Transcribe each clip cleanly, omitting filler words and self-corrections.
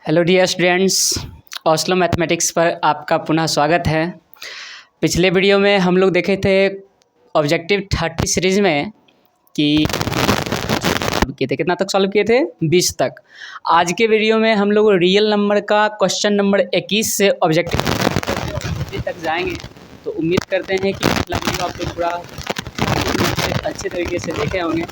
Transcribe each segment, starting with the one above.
Hello dear students, Oslo mathematics पर आपका पुनः स्वागत है। पिछले वीडियो में हम लोग देखे थे ऑब्जेक्टिव 30 सीरीज़ में कि किए थे, कितना तक सॉल्व किए थे, 20 तक। आज के वीडियो में हम लोग रियल नंबर का क्वेश्चन नंबर 21 से ऑब्जेक्टिव तक जाएंगे। तो उम्मीद करते हैं कि पिछला वीडियो आप लोग पूरा अच्छे तरीके से देखे होंगे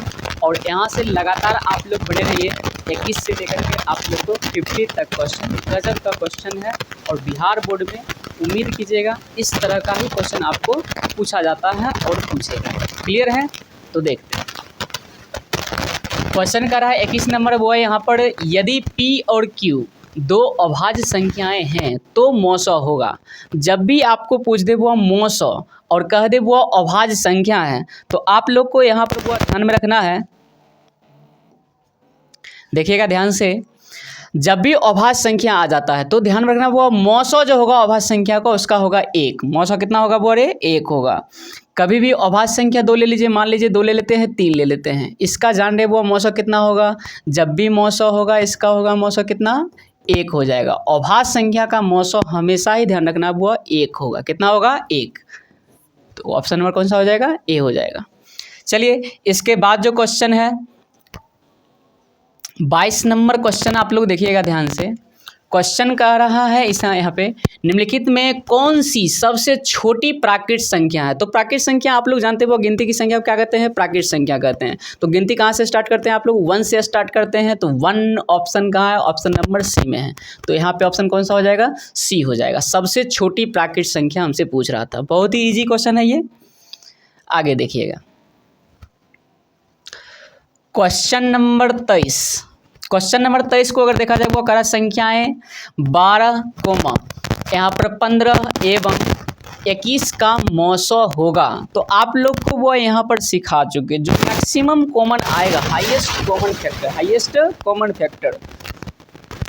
और यहाँ से लगातार आप लोग बने रहिए। 21 से लेकर के आप लोग को 50 तक क्वेश्चन गजब का क्वेश्चन है और बिहार बोर्ड में उम्मीद कीजिएगा इस तरह का ही क्वेश्चन आपको पूछा जाता है और पूछेगा। क्लियर है? तो देखते हैं। क्वेश्चन कर रहा है 21 नंबर वो है यहाँ पर, यदि P और Q दो अभाज्य संख्याएं हैं तो मौसौ होगा। जब भी आपको पूछ दे वो मौसौ और कह दे वो अभाज्य संख्या है तो आप लोग को यहाँ पर वो ध्यान में रखना है। देखिएगा ध्यान से, जब भी अभाज्य संख्या आ जाता है तो ध्यान रखना वो मौसौ जो होगा अभाज्य संख्या का उसका होगा 1। मौसौ कितना होगा बोरे? 1 होगा। कभी भी अभाज्य संख्या 2 ले लीजिए, मान लीजिए 2 ले लेते हैं, 3 ले लेते हैं, इसका जान रहे वो मौसौ कितना होगा? जब भी मौसौ होगा इसका होगा मौसौ कितना? 1 हो जाएगा। अभाज्य संख्या का मौसौ हमेशा ही ध्यान रखना वो 1 होगा। कितना होगा? 1। तो ऑप्शन नंबर कौन सा हो जाएगा? ए हो जाएगा। चलिए इसके बाद जो क्वेश्चन है 22 नंबर क्वेश्चन आप लोग देखिएगा ध्यान से। क्वेश्चन कह रहा है इस यहाँ पे, निम्नलिखित में कौन सी सबसे छोटी प्राकृत संख्या है? तो प्राकृत संख्या आप लोग जानते हो गिनती की संख्या को क्या कहते हैं? प्राकृत संख्या कहते हैं। तो गिनती कहाँ से स्टार्ट करते हैं आप लोग? 1 से स्टार्ट करते हैं। तो 1 ऑप्शन कहाँ है? ऑप्शन नंबर सी में है। तो यहाँ पे ऑप्शन कौन सा हो जाएगा? सी हो जाएगा। सबसे छोटी प्राकृत संख्या हमसे पूछ रहा था। बहुत ही ईजी क्वेश्चन है ये। आगे देखिएगा क्वेश्चन नंबर 23। क्वेश्चन नंबर 23 को अगर देखा जाए वो करा संख्याएं 12, यहाँ पर 15 एवं 21 का मौसौ होगा। तो आप लोग को वो यहाँ पर सिखा चुके जो मैक्सिमम कॉमन आएगा, हाईएस्ट कॉमन फैक्टर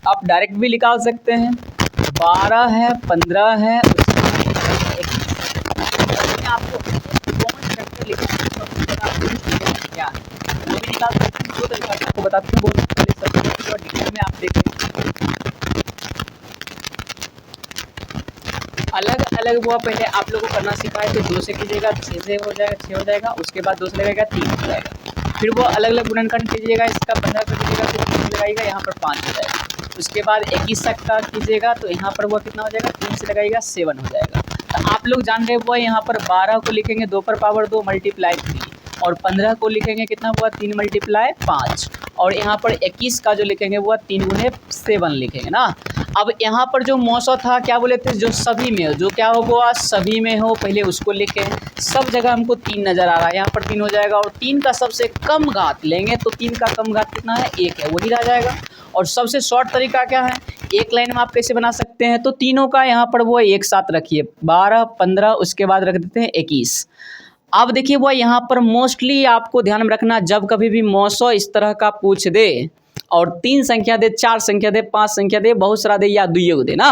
आप डायरेक्ट भी निकाल सकते हैं। 12 है, 15 है, आपको कॉमन फैक्टर लिखना दो तरीका आपको बताते हैं। बहुत डिटेल में आप देखें, अलग अलग वो पहले आप लोगों को करना सिखाए। तो 2 से कीजिएगा 6 से हो जाएगा, 6 हो जाएगा। उसके बाद 2 से लगेगा 3 हो जाएगा। फिर वो अलग अलग गुणनखंड कीजिएगा, इसका 15 कर दीजिएगा, फिर 3 लगाइएगा, यहाँ पर 5 हो जाएगा। उसके बाद 21 तक का कीजिएगा तो यहाँ पर वो कितना हो जाएगा? 3 से लगाइएगा 7 हो जाएगा। तो आप लोग जान रहे वो यहाँ पर 12 को लिखेंगे 2 पर पावर 2 मल्टीप्लाई 3 और 15 को लिखेंगे कितना हुआ? 3 मल्टीप्लाई 5 और यहाँ पर 21 का जो लिखेंगे वो 3 गुणे 7 लिखेंगे ना। अब यहाँ पर जो मौसौ था क्या बोले थे? जो सभी में हो, जो क्या हो वो सभी में हो, पहले उसको लिखें। सब जगह हमको 3 नज़र आ रहा है, यहाँ पर 3 हो जाएगा। और 3 का सबसे कम घात लेंगे तो 3 का कम घात कितना है? 1 है, वही रह जाएगा। और सबसे शॉर्ट तरीका क्या है? एक लाइन में आप कैसे बना सकते हैं? तो तीनों का यहाँ पर वो एक साथ रखिए, 12, 15, उसके बाद रख देते हैं 21। अब देखिए वो यहाँ पर मोस्टली आपको ध्यान में रखना, जब कभी भी मौसौ इस तरह का पूछ दे और 3 संख्या दे, 4 संख्या दे, 5 संख्या दे, बहुत सारा दे या दुइयो दे ना,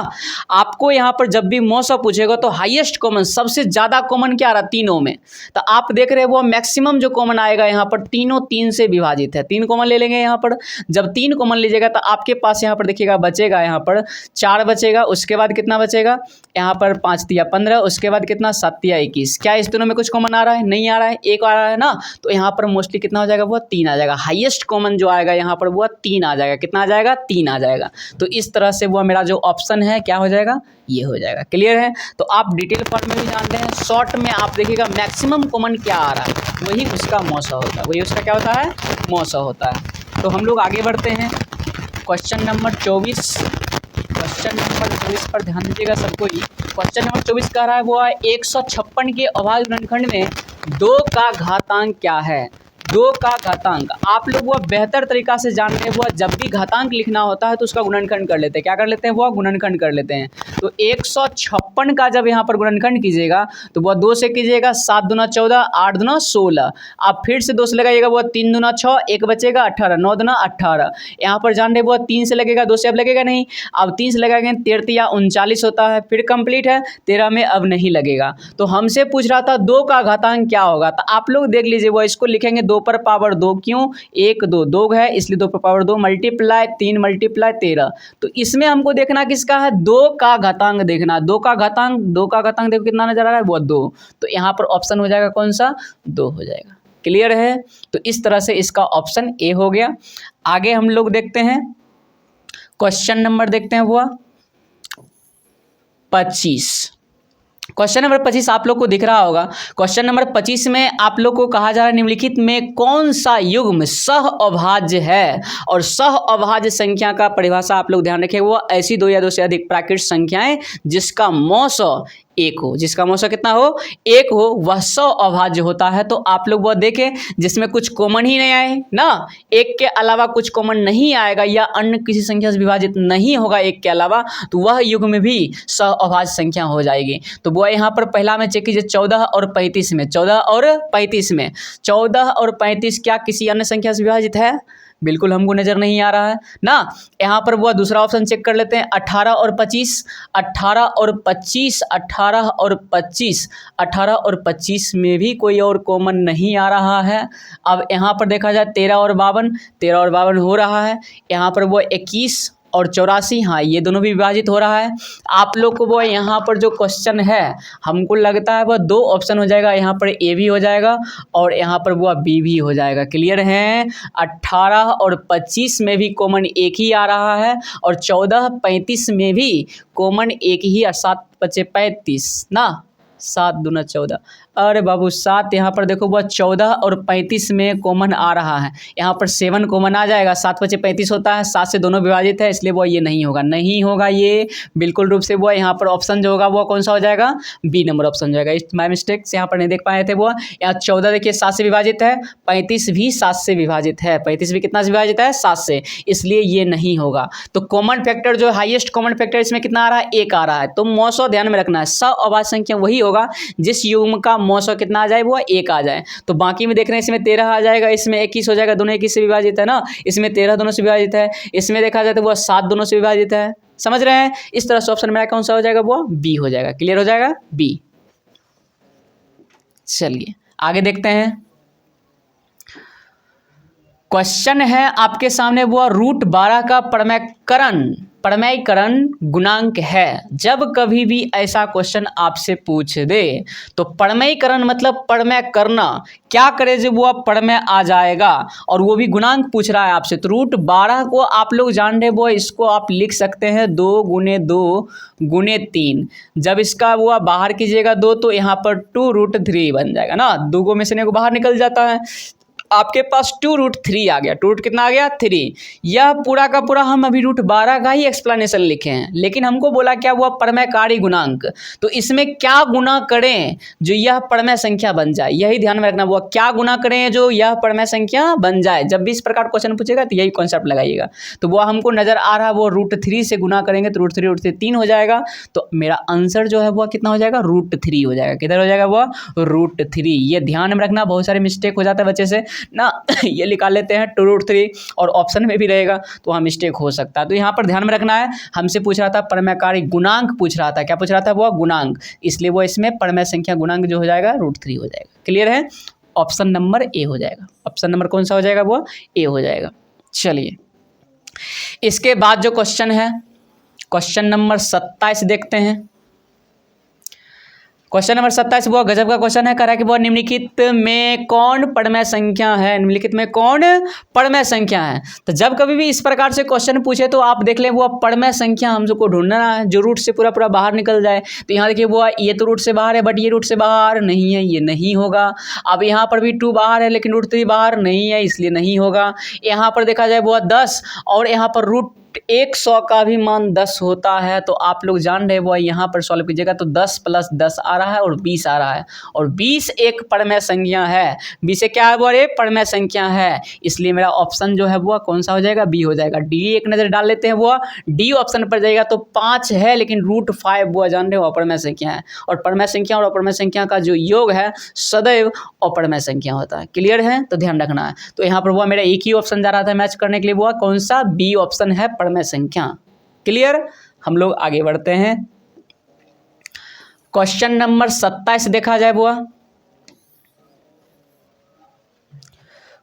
आपको यहाँ पर जब भी मौसौ पूछेगा तो हाईएस्ट कॉमन, सबसे ज़्यादा कॉमन क्या आ रहा? तीनों में। तो आप देख रहे हैं वो मैक्सिमम जो कॉमन आएगा यहाँ पर तीनों 3 से विभाजित है। 3 कॉमन ले लेंगे यहाँ पर। जब 3 कॉमन लीजिएगा तो आपके पास यहाँ पर देखिएगा बचेगा, यहाँ पर 4 बचेगा। उसके बाद कितना बचेगा? यहाँ पर 5 तिया 15, उसके बाद कितना? 7 तिया 21। क्या इस दोनों में कुछ कॉमन आ रहा है? नहीं आ रहा है, 1 आ रहा है ना। तो यहाँ पर मोस्टली कितना हो जाएगा? वो 3 आ जाएगा। हाईएस्ट कॉमन जो आएगा यहाँ पर वो 3 आ जाएगा। कितना आ जाएगा? 3 आ जाएगा। तो इस तरह से वो मेरा जो ऑप्शन है क्या हो जाएगा? ये हो जाएगा। क्लियर है? तो आप डिटेल फॉर्म में भी जानते हैं, शॉर्ट में आप देखिएगा मैक्सिमम कॉमन क्या आ रहा है वही उसका मौसौ होता है, वही उसका क्या होता है? मौसौ होता है। तो हम लोग आगे बढ़ते हैं क्वेश्चन नंबर 24। क्वेश्चन नंबर 24 पर ध्यान दीजिएगा सबको ही। क्वेश्चन नंबर 24 कह रहा है वो है 156 के अभाज्य गुणनखंड में 2 का घातांक क्या है? 2 का घातांक आप लोग वो बेहतर तरीका से जान रहे हैं। वो जब भी घातांक लिखना होता है तो उसका गुणनखंड कर लेते हैं। क्या कर लेते हैं? वो गुणनखंड कर लेते हैं। तो 156 का जब यहाँ पर गुणनखंड कीजिएगा तो वह 2 से कीजिएगा, 7 दूना 14, 8 दूना 16। आप फिर से 2 से लगाइएगा, वो 3 दूना 6, 1 बचेगा 18, 9 दूना 18। यहाँ पर जान रहे वो 3 से लगेगा, 2 से अब लगेगा नहीं। अब 3 से लगाएंगे 13 या 39 होता है, फिर कंप्लीट है। 13 में अब नहीं लगेगा। तो हमसे पूछ रहा था 2 का घातांक क्या होगा। तो आप लोग देख लीजिए वो इसको लिखेंगे 2 पर पावर 2, क्यों 1 2 2 है इसलिए 2 पर पावर 2 मल्टीप्लाई 3 मल्टीप्लाई 13। तो इसमें हमको देखना किसका है, 2 का घातांक देखना, 2 का घातांक देखो कितना नजर आ रहा है वो 2। तो यहाँ पर ऑप्शन हो जाएगा कौन सा, 2 हो जाएगा। क्लियर है। तो इस तरह से इसका ऑप्शन ए हो गया। आगे हम लोग देखते हैं क्वेश्चन नंबर, देखते हैं वो 25। क्वेश्चन नंबर 25 आप लोग को दिख रहा होगा। क्वेश्चन नंबर 25 में आप लोग को कहा जा रहा है निम्नलिखित में कौन सा युग्म सह अभाज्य है। और सह अभाज्य संख्या का परिभाषा आप लोग ध्यान रखें, वो ऐसी दो या दो से अधिक प्राकृत संख्याएं जिसका मौस 1 हो, जिसका मौसा कितना हो 1 हो, वह सह अभाज्य होता है। तो आप लोग वह देखें जिसमें कुछ कॉमन ही नहीं आए ना, 1 के अलावा कुछ कॉमन नहीं आएगा या अन्य किसी संख्या से विभाजित नहीं होगा 1 के अलावा, तो वह युग्म भी सह अभाज्य संख्या हो जाएगी। तो वो यहाँ पर पहला में चेक कीजिए 14 और 35 में, 14 और 35 में, 14 और 35 क्या किसी अन्य संख्या से विभाजित है, बिल्कुल हमको नजर नहीं आ रहा है ना। यहाँ पर वो दूसरा ऑप्शन चेक कर लेते हैं 18 और 25, 18 और 25, 18 और 25, 18 और 25 में भी कोई और कॉमन नहीं आ रहा है। अब यहाँ पर देखा जाए 13 और 52, 13 और 52 हो रहा है। यहाँ पर वो 21 और 84, हाँ ये दोनों भी विभाजित हो रहा है। आप लोग को वो यहाँ पर जो क्वेश्चन है हमको लगता है वह 2 ऑप्शन हो जाएगा, यहाँ पर ए भी हो जाएगा और यहाँ पर वो बी भी हो जाएगा। क्लियर है। 18 और 25 में भी कॉमन एक ही आ रहा है और 14 35 में भी कॉमन एक ही, 7 बचे 35 ना, 7 दूना 14, अरे बाबू 7 यहाँ पर देखो वह 14 और 35 में कॉमन आ रहा है। यहाँ पर 7 कॉमन आ जाएगा, 7 बचे 35 होता है, 7 से दोनों विभाजित है इसलिए वो ये नहीं होगा, नहीं होगा ये बिल्कुल रूप से। वो यहाँ पर ऑप्शन जो होगा वो कौन सा हो जाएगा, बी नंबर ऑप्शन हो जाएगा। इस माय मिस्टेक्स यहाँ पर नहीं देख पाए थे वो। यहाँ 14 देखिए 7 से विभाजित है, 35 भी 7 से विभाजित है, 35 भी कितना से विभाजित है 7 से, इसलिए ये नहीं होगा। तो कॉमन फैक्टर जो हाईएस्ट कॉमन फैक्टर इसमें कितना आ रहा है, 1 आ रहा है। तो मौसो ध्यान में रखना है, सअभाज्य संख्या वही होगा जिस युग्म का मौसो कितना आ जाए, वो 1 आ जाए। तो बाकी में देख रहे हैं इसमें 13 आ जाएगा, इसमें 21 हो जाएगा, दोनों 21 से विभाजित है ना, इसमें 13 दोनों से विभाजित है, इसमें देखा जाए तो वो 7 दोनों से विभाजित है। समझ रहे हैं। इस तरह से ऑप्शन मेरा कौन सा हो जाएगा, वो बी हो जाएगा। क्लियर हो जाएगा, बी। चलिए आगे देखते हैं। क्वेश्चन है आपके सामने वो √12 का प्रमेयकरण गुणांक है। जब कभी भी ऐसा क्वेश्चन आपसे पूछ दे तो प्रमेयकरण मतलब प्रमेय करना, क्या करे जब वो प्रमेय आ जाएगा और वो भी गुणांक पूछ रहा है आपसे। तो √12 को आप लोग जान रहे वो, इसको आप लिख सकते हैं 2 × 2 × 3। जब इसका वो बाहर कीजिएगा 2 तो यहाँ पर 2√3 बन जाएगा ना, 2 में से एक बाहर निकल जाता है, आपके पास 2√3 आ गया। 2 कितना आ गया 3। यह पूरा का पूरा हम अभी √12 का ही एक्सप्लेनेशन लिखे हैं, लेकिन हमको बोला क्या हुआ, प्रमेयकारी गुणांक। तो इसमें क्या गुना करें जो यह प्रमेय संख्या बन जाए, यही ध्यान में रखना हुआ, क्या गुना करें जो यह प्रमेय संख्या बन जाए। जब भी इस प्रकार क्वेश्चन पूछेगा तो यही कॉन्सेप्ट लगाइएगा। तो वो हमको नजर आ रहा है वो √3 से गुना करेंगे तो √3 3 हो जाएगा। तो मेरा आंसर जो है वो कितना हो जाएगा, √3 हो जाएगा। किधर हो जाएगा वो, √3। ये ध्यान में रखना, बहुत सारे मिस्टेक हो जाता है बच्चे से ना, ये निकाल लेते हैं 2√3 और ऑप्शन में भी रहेगा तो वहाँ मिस्टेक हो सकता है। तो यहाँ पर ध्यान में रखना है, हमसे पूछ रहा था प्रमेयकारी गुणांक पूछ रहा था, क्या पूछ रहा था वो, गुणांक, इसलिए वो इसमें प्रमेय संख्या गुणांक जो हो जाएगा √3 हो जाएगा। क्लियर है। ऑप्शन नंबर ए हो जाएगा। ऑप्शन नंबर कौन सा हो जाएगा, वो ए हो जाएगा। चलिए इसके बाद जो क्वेश्चन है, क्वेश्चन नंबर 27 देखते हैं। क्वेश्चन नंबर 27 वो गजब का क्वेश्चन है, कह रहा है कि वो निम्नलिखित में कौन परमेय संख्या है, निम्नलिखित में कौन परमेय संख्या है। तो जब कभी भी इस प्रकार से क्वेश्चन पूछे तो आप देख लें वो परमेय संख्या हमको ढूंढना है जो रूट से पूरा बाहर निकल जाए। तो यहाँ देखिए वो ये तो रूट से बाहर है बट ये रूट से बाहर नहीं है, ये नहीं होगा। अब यहाँ पर भी 2 बाहर है लेकिन √3 बाहर नहीं है, इसलिए नहीं होगा। यहाँ पर देखा जाए वो 10 और यहाँ पर √100 का भी मान 10 होता है। तो आप लोग जान रहे वो यहाँ पर सॉल्व कीजिएगा तो 10 + 10 आ रहा है और 20 आ रहा है और 20 एक परमेय संख्या है। 20 क्या है वो, अरे परमेय संख्या है, इसलिए मेरा ऑप्शन जो है वो कौन सा हो जाएगा, बी हो जाएगा। डी एक नज़र डाल लेते हैं, वो डी ऑप्शन पर जाएगा। तो 5 है लेकिन √5 वो जान रहे हो अपरमेय संख्या है और परमेय संख्या और अपरमेय संख्या का जो योग है सदैव अपरमेय संख्या होता है। क्लियर है, तो ध्यान रखना है। तो यहाँ पर वो मेरा एक ही ऑप्शन जा रहा था मैच करने के लिए, वो कौन सा, बी ऑप्शन है परमेय संख्या। क्लियर। हम लोग आगे बढ़ते हैं। क्वेश्चन नंबर 27 देखा जाए वो,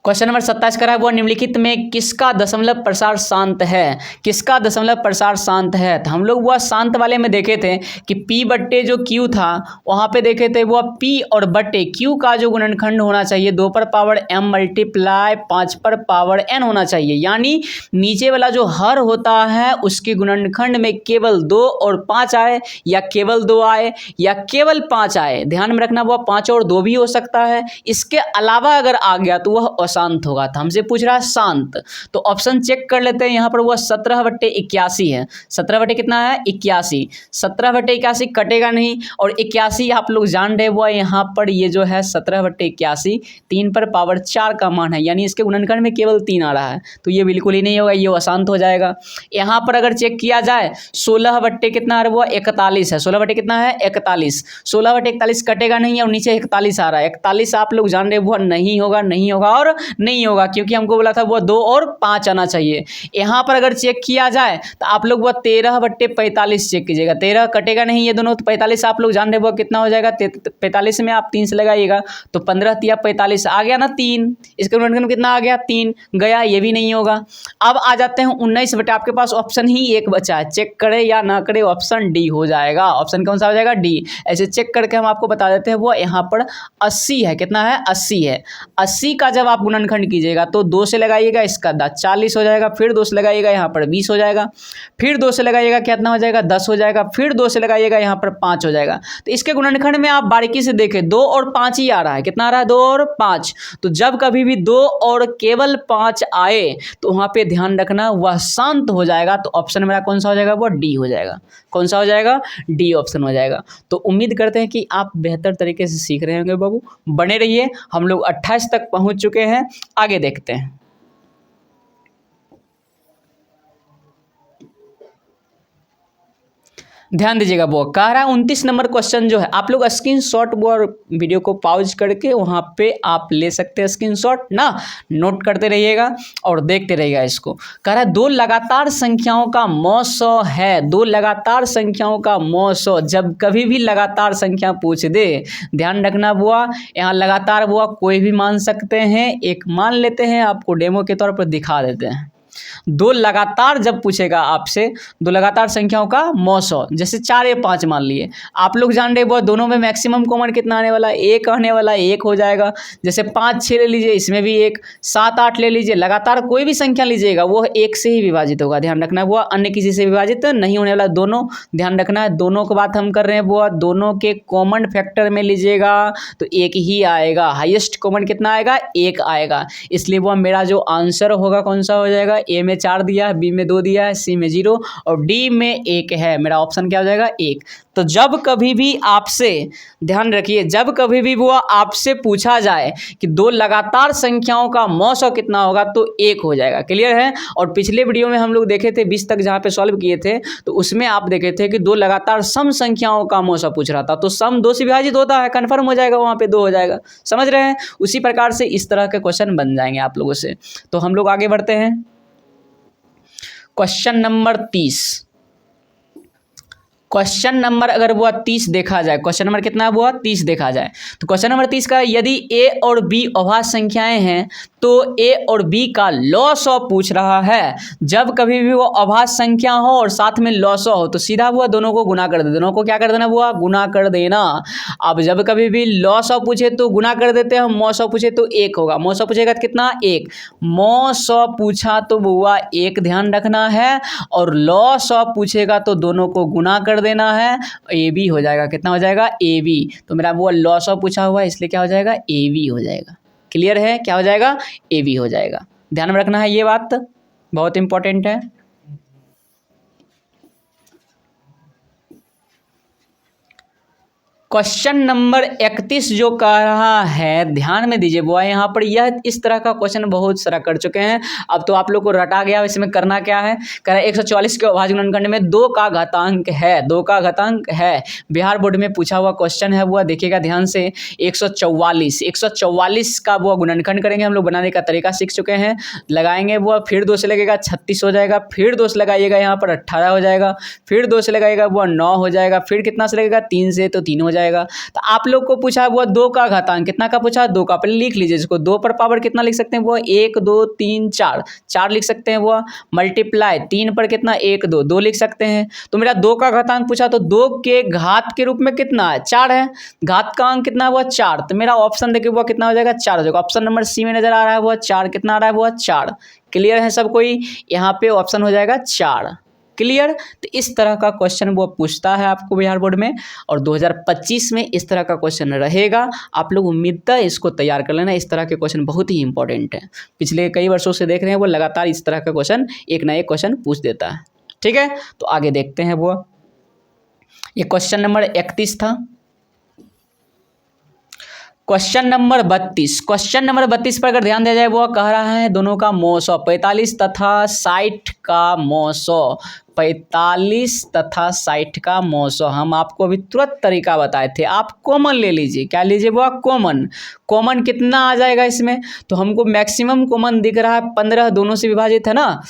क्वेश्चन नंबर 27 करा हुआ निम्नलिखित में किसका दशमलव प्रसार शांत है, किसका दशमलव प्रसार शांत है। तो हम लोग वह शांत वाले में देखे थे कि P बट्टे जो Q था वहाँ पे देखे थे वह P और बट्टे Q का जो गुणनखंड होना चाहिए 2 पर पावर m मल्टीप्लाई 5 पर पावर n होना चाहिए, यानी नीचे वाला जो हर होता है उसके गुणनखंड में केवल 2 और 5 आए या केवल 2 आए या केवल 5 आए। ध्यान में रखना वह 5 और 2 भी हो सकता है, इसके अलावा अगर आ गया तो वह शांत होगा। तो हमसे पूछ रहा है शांत, तो ऑप्शन चेक कर लेते हैं। यहाँ पर वह 17/81 है। 17 बटे कितना है 81, 17/81 कटेगा नहीं, और 81 आप लोग जान रहे वो यहाँ पर ये जो है 17/81 3 पर पावर 4 का मान है, यानी इसके गुणनखंड में केवल 3 आ रहा है, तो ये बिल्कुल ही नहीं होगा, ये अशांत हो जाएगा। यहाँ पर अगर चेक किया जाए 16 बटे कितना आ रहा है वो 41 है, 16 बटे कितना है 41, 16/41 कटेगा नहीं और नीचे 41 आ रहा है। 41 आप लोग जान रहे वो नहीं होगा, नहीं होगा और नहीं होगा, क्योंकि हमको बोला था वो 2 और 5 आना चाहिए। यहाँ पर अगर चेक किया जाए तो आप लोग वो 13/45 चेक कीजिएगा, 13 कटेगा नहीं ये दोनों, तो 45 आप लोग जान रहे वो कितना हो जाएगा 45 में आप 3 से लगाइएगा तो 15 तिया 45 आ गया ना 3, इसके गुणनखंड में कितना आ गया 3 गया, ये भी नहीं होगा। अब आ जाते हैं 19 बटे, आपके पास ऑप्शन ही एक बचा है, चेक करे या ना करे ऑप्शन डी हो जाएगा। ऑप्शन कौन सा हो जाएगा डी। ऐसे चेक करके हम आपको बता देते हैं वो यहाँ पर 80 है, कितना है 80 है। 80 का जब आप गुणनखंड कीजिएगा तो 2 से लगाइएगा इसका 40 हो जाएगा, फिर 2 से लगाइएगा यहाँ पर 20 हो जाएगा, फिर 2 से लगाइएगा कितना हो जाएगा 10 हो जाएगा, फिर 2 से लगाइएगा यहाँ पर 5 हो जाएगा। तो इसके गुणनखंड में आप बारीकी से देखें 2 और 5 ही आ रहा है, कितना आ रहा है 2 और 5। तो जब कभी भी 2 और केवल 5 आए तो वहाँ पे ध्यान रखना वह शांत हो जाएगा। तो ऑप्शन मेरा कौन सा हो जाएगा वो डी हो जाएगा। कौन सा हो जाएगा डी ऑप्शन हो जाएगा। तो उम्मीद करते हैं कि आप बेहतर तरीके से सीख रहे होंगे बाबू, बने रहिए। हम लोग 28 तक पहुँच चुके हैं, आगे देखते हैं। ध्यान दीजिएगा, वो कह रहा है 29 नंबर क्वेश्चन जो है आप लोग स्क्रीनशॉट वो वीडियो को पॉज करके वहाँ पे आप ले सकते हैं स्क्रीनशॉट ना, नोट करते रहिएगा और देखते रहिएगा। इसको कह रहा है 2 लगातार संख्याओं का मौसो है, 2 लगातार संख्याओं का मौसो। जब कभी भी लगातार संख्या पूछ दे ध्यान रखना बुआ, यहाँ लगातार बुआ कोई भी मान सकते हैं, एक मान लेते हैं, आपको डेमो के तौर पर दिखा देते हैं। 2 लगातार जब पूछेगा आपसे 2 लगातार संख्याओं का मौसो, जैसे 4 या 5 मान लिए, आप लोग जान रहे वो दोनों में मैक्सिमम कॉमन कितना आने वाला है 1 आने वाला है, 1 हो जाएगा। जैसे 5 6 ले लीजिए, इसमें भी 1, 7 8 ले लीजिए, लगातार कोई भी संख्या लीजिएगा वो 1 से ही विभाजित होगा। ध्यान रखना वो अन्य किसी से विभाजित नहीं होने वाला, दोनों ध्यान रखना है। दोनों की बात हम कर रहे हैं वो दोनों के कॉमन फैक्टर में लीजिएगा तो 1 ही आएगा, हाईएस्ट कॉमन कितना आएगा 1 आएगा। इसलिए वो मेरा जो आंसर होगा कौन सा हो जाएगा, ए में 4 दिया है, बी में 2 दिया है, सी में 0 और डी में 1 है। मेरा ऑप्शन क्या हो जाएगा 1। तो जब कभी भी आपसे ध्यान रखिए, जब कभी भी वो आपसे पूछा जाए कि 2 लगातार संख्याओं का मौसो कितना होगा तो 1 हो जाएगा। क्लियर है। और पिछले वीडियो में हम लोग देखे थे 20 तक जहाँ पे सॉल्व किए थे तो उसमें आप देखे थे कि 2 लगातार सम संख्याओं का मौसो पूछ रहा था, तो सम 2 से विभाजित होता है, कन्फर्म हो जाएगा, वहाँ पे 2 हो जाएगा। समझ रहे हैं। उसी प्रकार से इस तरह के क्वेश्चन बन जाएंगे आप लोगों से। तो हम लोग आगे बढ़ते हैं। क्वेश्चन नंबर 30, क्वेश्चन नंबर अगर वो 30 देखा जाए, क्वेश्चन नंबर कितना है वो 30 देखा जाए तो क्वेश्चन नंबर 30 का यदि ए और बी अभाज्य संख्याएं हैं तो ए और बी का लॉसो पूछ रहा है। जब कभी भी वो अभाज्य संख्या हो और साथ में लॉसो हो तो सीधा वो दोनों को गुना कर दे, दोनों को क्या कर देना वो गुना कर देना। अब जब कभी भी लॉसो पूछे तो गुना कर देते हैं, मौसो पूछे तो 1 होगा। मौसो पूछेगा तो कितना 1, मौसो पूछा तो बुआ 1 ध्यान रखना है, और लॉसो पूछेगा तो दोनों को गुना कर देना है, ए बी हो जाएगा। कितना हो जाएगा ए बी। तो मेरा वो लॉसो पूछा हुआ है इसलिए क्या हो जाएगा ए बी हो जाएगा। क्लियर है, क्या हो जाएगा ए बी हो जाएगा। ध्यान में रखना है, ये बात बहुत इंपॉर्टेंट है। क्वेश्चन नंबर 31 जो कह रहा है, ध्यान में दीजिए बुआ, यहाँ पर यह इस तरह का क्वेश्चन बहुत सारा कर चुके हैं, अब तो आप लोग को रटा गया। इसमें करना क्या है, कह रहा है 144 के अभाज्य गुणनखंड में 2 का घातांक है, 2 का घातांक है। बिहार बोर्ड में पूछा हुआ क्वेश्चन है वो, देखिएगा ध्यान से। 144 का वो गुणनखंड करेंगे, हम लोग बनाने का तरीका सीख चुके हैं। लगाएंगे वो, फिर 2 से लगेगा 36 हो जाएगा, फिर 2 से लगाइएगा यहाँ पर 18 हो जाएगा, फिर 2 से लगाएगा वो 9 हो जाएगा, फिर कितना से लगेगा 3 से तो 3 हो जाएगा, जाएगा। तो आप लोग को पूछा है वो 2 का घातांक, कितना का पूछा है 2 का, पहले लिख लीजिए इसको। 2 पर पावर कितना लिख सकते हैं वो 1 2 3 4, 4 लिख सकते हैं वो, मल्टीप्लाई 3 पर कितना 1 2, 2 लिख सकते हैं। तो मेरा 2 का घातांक पूछा तो 2 के घात के रूप में कितना है 4 है, घात का अंक कितना है वो 4, तो मेरा ऑप्शन देखिए वो कितना हो जाएगा 4 हो जाएगा। ऑप्शन नंबर सी में नजर आ रहा है वो 4, कितना आ रहा है वो 4। क्लियर है सब कोई, यहाँ पे ऑप्शन हो जाएगा 4। क्लियर। तो इस तरह का क्वेश्चन वो पूछता है आपको बिहार बोर्ड में, और 2025 में इस तरह का क्वेश्चन रहेगा। आप लोग उम्मीद है इसको तैयार कर लेना, इस तरह के क्वेश्चन बहुत ही इंपॉर्टेंट है। पिछले कई वर्षों से देख रहे हैं वो लगातार इस तरह का क्वेश्चन एक ना एक क्वेश्चन पूछ देता है। ठीक है, तो आगे देखते हैं वो, ये क्वेश्चन नंबर 31 था। क्वेश्चन नंबर 32, क्वेश्चन नंबर 32 पर अगर ध्यान दिया जाए वो कह रहा है दोनों का मौसौ 45 तथा 60 का मौसौ, 45 तथा 60 का मौसौ। हम आपको अभी तुरंत तरीका बताए थे, आप कॉमन ले लीजिए, क्या लीजिए वो कॉमन। कॉमन कितना आ जाएगा इसमें, तो हमको मैक्सिमम कॉमन दिख रहा है 15, दोनों से विभाजित है ना,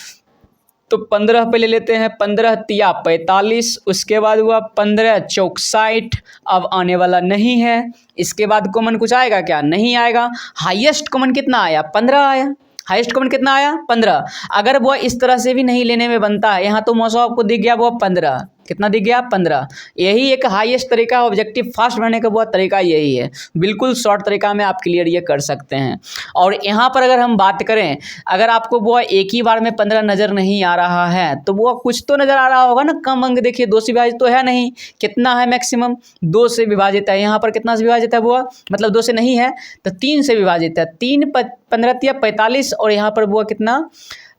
तो 15 पे ले लेते हैं, 15 तिया 45, उसके बाद हुआ 15 चौक 60, अब आने वाला नहीं है। इसके बाद कॉमन कुछ आएगा क्या, नहीं आएगा। हाईएस्ट कॉमन कितना आया 15 आया, हाईएस्ट कॉमन कितना आया 15। अगर वो इस तरह से भी नहीं लेने में बनता है, यहाँ तो मौसम आपको दिख गया वो 15, कितना दिख गया 15। यही एक हाईएस्ट तरीका, ऑब्जेक्टिव फास्ट बनने का वो तरीका यही है, बिल्कुल शॉर्ट तरीका में आप क्लियर ये कर सकते हैं। और यहाँ पर अगर हम बात करें, अगर आपको वो एक ही बार में 15 नज़र नहीं आ रहा है तो वो कुछ तो नज़र आ रहा होगा ना, कम अंक देखिए 2 से विभाजित तो है नहीं, कितना है मैक्सिमम 2 से विभाजित है। यहाँ पर कितना से विभाजित है वो, मतलब 2 से नहीं है तो 3 से विभाजित है, 3 15 तिया 45, और यहाँ पर वो कितना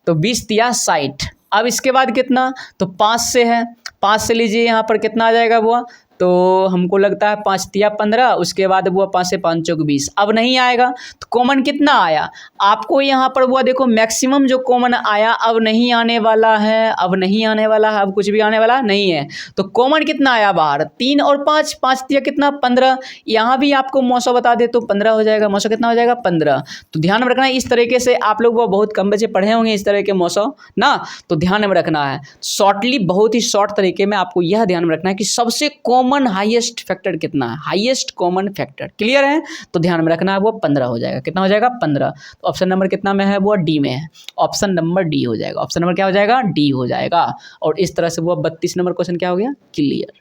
तो 20 तिया 60। अब इसके बाद कितना तो 5 से है, 5 से लीजिए, यहाँ पर कितना आ जाएगा वो, तो हमको लगता है 5 तिया 15, उसके बाद वो 5 से 5 चौक 20, अब नहीं आएगा। तो कॉमन कितना आया आपको यहाँ पर वो देखो, मैक्सिमम जो कॉमन आया अब नहीं आने वाला है, अब नहीं आने वाला है, अब कुछ भी आने वाला नहीं है। तो कॉमन कितना आया बाहर 3 और 5, 5 तिया कितना 15, यहाँ भी आपको मौसम बता दे तो 15 हो जाएगा, मौसम कितना हो जाएगा 15। तो ध्यान में रखना है, इस तरीके से आप लोग वो बहुत कम बच्चे पढ़े होंगे इस तरह के मौसम ना, तो ध्यान में रखना है। शॉर्टली बहुत ही शॉर्ट तरीके में आपको यह ध्यान में रखना है कि सबसे कॉमन हाईएस्ट फैक्टर कितना है, हाईएस्ट कॉमन फैक्टर। क्लियर है, तो ध्यान में रखना है वो 15 हो जाएगा, कितना हो जाएगा 15। तो ऑप्शन नंबर कितना में है वो डी में है, ऑप्शन नंबर डी हो जाएगा, ऑप्शन नंबर क्या हो जाएगा डी हो जाएगा। और इस तरह से वो 32 नंबर क्वेश्चन क्या हो गया क्लियर।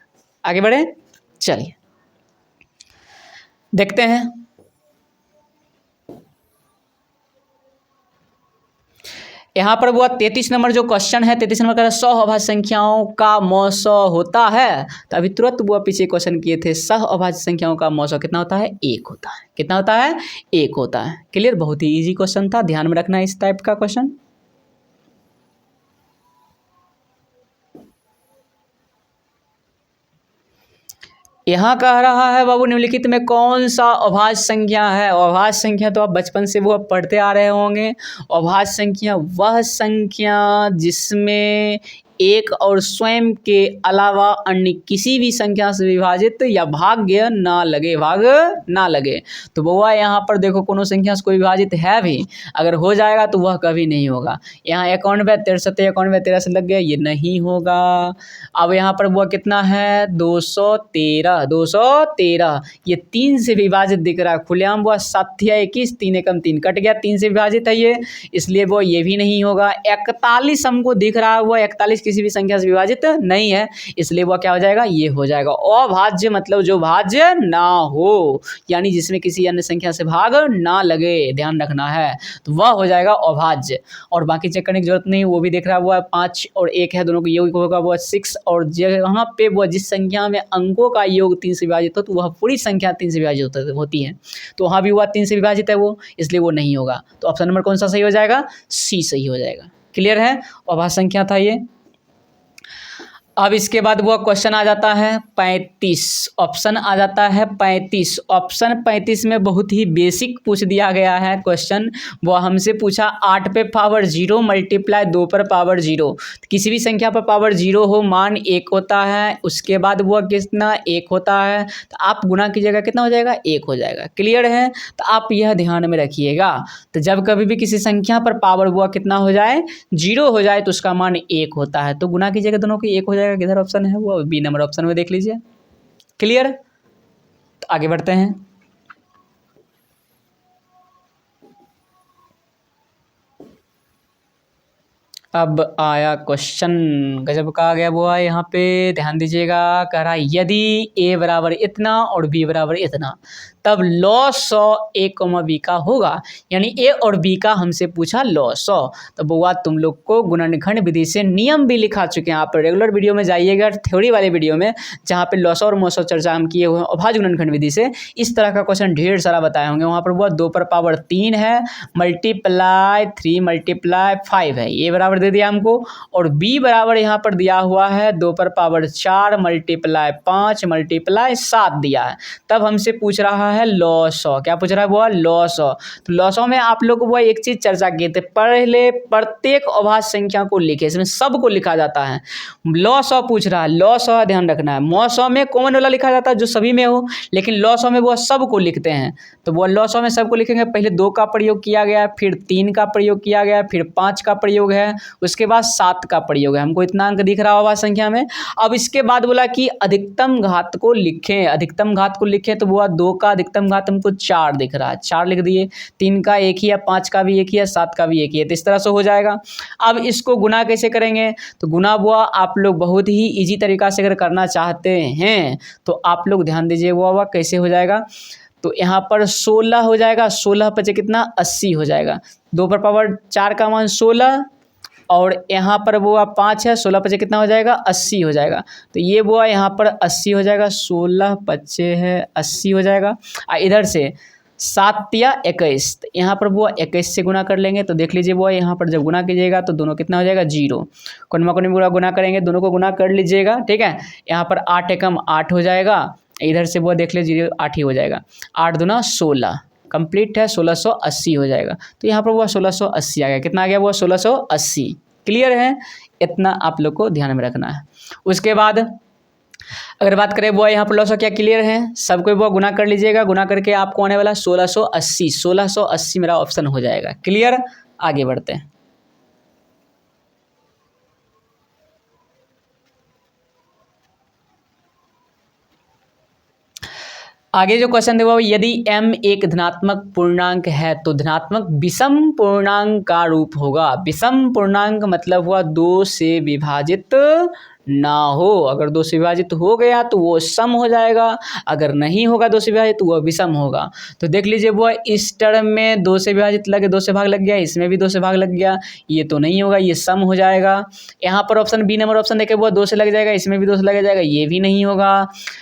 आगे बढ़े, चलिए देखते हैं। यहाँ पर वो 33 नंबर जो क्वेश्चन है, 33 नंबर का 100 अभाज्य संख्याओं का मौसौ होता है। तो अभी तुरंत वो पीछे क्वेश्चन किए थे, 100 अभाज्य संख्याओं का मौसौ कितना होता है 1 होता है, कितना होता है 1 होता है। क्लियर, बहुत ही इजी क्वेश्चन था, ध्यान में रखना इस टाइप का क्वेश्चन। यहाँ कह रहा है बाबू निम्नलिखित में कौन सा अभाज्य संख्या है। अभाज्य संख्या तो आप बचपन से वो पढ़ते आ रहे होंगे। अभाज्य संख्या वह संख्या जिसमें एक और स्वयं के अलावा अन्य किसी भी संख्या से विभाजित या भाग्य ना लगे, भाग ना लगे। तो बउआ यहाँ पर देखो कोनो संख्या से कोई विभाजित है भी, अगर हो जाएगा तो वह कभी नहीं होगा। यहाँ 91 63 91 13 से लग गया, ये नहीं होगा। अब यहाँ पर वो कितना है 213 213, ये 3 से विभाजित दिख रहा है खुलेआम। वो 7 या 21, 3 एकम 3 कट गया, 3 से विभाजित है ये, इसलिए वो ये भी नहीं होगा। 41 हमको दिख रहा है, वो 41 किसी भी संख्या से विभाजित नहीं है, इसलिए वो क्या हो जाएगा ये हो जाएगा। अभाज्य मतलब जो भाज्य ना हो, यानी जिसमें किसी अन्य संख्या से भाग ना लगे, ध्यान रखना है, तो वह हो जाएगा अभाज्य। और बाकी चेक करने की जरूरत नहीं, वो भी देख रहा है वो 5 और 1 है, दोनों का योग होगा वो 6, और जहाँ पे वो जिस संख्या में अंकों का योग 3 से विभाजित हो तो वह पूरी संख्या 3 से विभाजित होती है, तो वहाँ भी हुआ 3 से विभाजित है वो, इसलिए वो नहीं होगा। तो ऑप्शन नंबर कौन सा सही हो जाएगा, सी सही हो जाएगा। क्लियर है, अभाज्य संख्या था ये। अब इसके बाद वो क्वेश्चन आ जाता है 35, ऑप्शन आ जाता है 35। ऑप्शन 35 में बहुत ही बेसिक पूछ दिया गया है क्वेश्चन। वो हमसे पूछा 8 पे पावर 0 मल्टीप्लाई 2 पर पावर 0, किसी भी संख्या पर पावर 0 हो मान 1 होता है, उसके बाद वो कितना 1 होता है, तो आप गुना कीजिएगा कितना हो जाएगा 1 हो जाएगा। क्लियर है, तो आप यह ध्यान में रखिएगा। तो जब कभी भी किसी संख्या पर पावर वो कितना हो जाए 0 हो जाए तो उसका मान 1 होता है, तो गुना कीजिएगा दोनों की 1 हो जाएगा। किधर ऑप्शन है वो बी नंबर ऑप्शन में देख लीजिए। क्लियर, आगे बढ़ते हैं। अब आया क्वेश्चन, गजब का आ गया वो है यहाँ पे, ध्यान दीजिएगा। कह रहा है यदि a बराबर इतना और b बराबर इतना तब लॉस a, b का होगा। यानी a और b का हमसे पूछा लॉस। तो बुआ तुम लोग को गुणनखंड विधि से नियम भी लिखा चुके हैं। आप रेगुलर वीडियो में जाइएगा, थ्योरी वाले वीडियो में, जहाँ पे लॉस और मोस चर्चा हम किए हुए हैं अभाज्य गुणनखंड विधि से। इस तरह का क्वेश्चन ढेर सारा बताए होंगे। वहाँ पर वो 2 पर पावर 3 है, मल्टीप्लाई 3 मल्टीप्लाई 5 है, ये बराबर दे दिया हमको। और b बराबर यहाँ पर दिया हुआ है 2 पर पावर 4 मल्टीप्लाई 5 मल्टीप्लाई 7 दिया है। तब हमसे पूछ रहा है लॉस। क्या पूछ रहा है वो? लॉस। तो लॉसों में आप लोग वो एक चीज चर्चा किए थे, पहले प्रत्येक अभाज्य संख्या को लिखे, इसमें सबको लिखा जाता है। लॉस पूछ रहा है, लॉस ध्यान रखना है। मौसों में कॉमन वाला लिखा जाता है जो सभी में हो, लेकिन लॉसों में वो सबको लिखते हैं। तो वो लॉसों में सबको लिखेंगे। पहले 2 का प्रयोग किया गया, फिर 3 का प्रयोग किया गया, फिर 5 का प्रयोग है, उसके बाद 7 का प्रयोग है। हमको इतना अंक दिख रहा होगा संख्या में। अब इसके बाद बोला कि अधिकतम घात को लिखें। अधिकतम घात को लिखें तो वो 2 का अधिकतम घात हमको 4 दिख रहा है, 4 लिख दिए। 3 का एक ही है, 5 का भी एक ही है, 7 का भी एक ही है। तो इस तरह से हो जाएगा। अब इसको गुना कैसे करेंगे? तो गुना वो आप लोग बहुत ही ईजी तरीका से अगर करना चाहते हैं तो आप लोग ध्यान दीजिए वो कैसे हो जाएगा। तो यहाँ पर 16 हो जाएगा, 16 पचे कितना 80 हो जाएगा। 2 पर पावर 4 का मान 16 और यहाँ पर वो 5 है, 16 पचे कितना हो जाएगा 80 हो जाएगा। तो ये वो यहाँ पर 80 हो जाएगा, 16 पचे है 80 हो जाएगा। इधर से 7 या 21, तो यहाँ पर वो 21 से गुना कर लेंगे। तो देख लीजिए वो यहाँ पर जब गुना कीजिएगा तो दोनों कितना हो जाएगा 0। कोनमा कोनी गुना करेंगे, दोनों को गुना कर लीजिएगा, ठीक है। यहाँ पर 8 एकम 8 हो जाएगा, इधर से वो देख लीजिए 8 ही हो जाएगा। 8 दूना 16 कंप्लीट है, 1680 हो जाएगा। तो यहाँ पर वो 1680 आ गया। कितना आ गया वो 1680। क्लियर है? इतना आप लोग को ध्यान में रखना है। उसके बाद अगर बात करें वो यहाँ पर लॉस क्या क्लियर है? सबको वो गुना कर लीजिएगा, गुना करके आपको आने वाला 1680। 1680 मेरा ऑप्शन हो जाएगा। क्लियर? आगे बढ़ते हैं। आगे जो क्वेश्चन देखो, यदि m एक धनात्मक पूर्णांक है तो धनात्मक विषम पूर्णांक का रूप होगा। विषम पूर्णांक मतलब हुआ 2 से विभाजित ना हो। अगर 2 से विभाजित हो गया तो वो सम हो जाएगा, अगर नहीं होगा 2 से विभाजित तो वो विषम होगा। तो देख लीजिए वो इस टर्म में 2 से विभाजित लगे, 2 से भाग लग गया, इसमें भी 2 से भाग लग गया, ये तो नहीं होगा, ये सम हो जाएगा। यहाँ पर ऑप्शन बी नंबर ऑप्शन देखे वो 2 से लग जाएगा, इसमें भी 2 से लग जाएगा, ये भी नहीं होगा।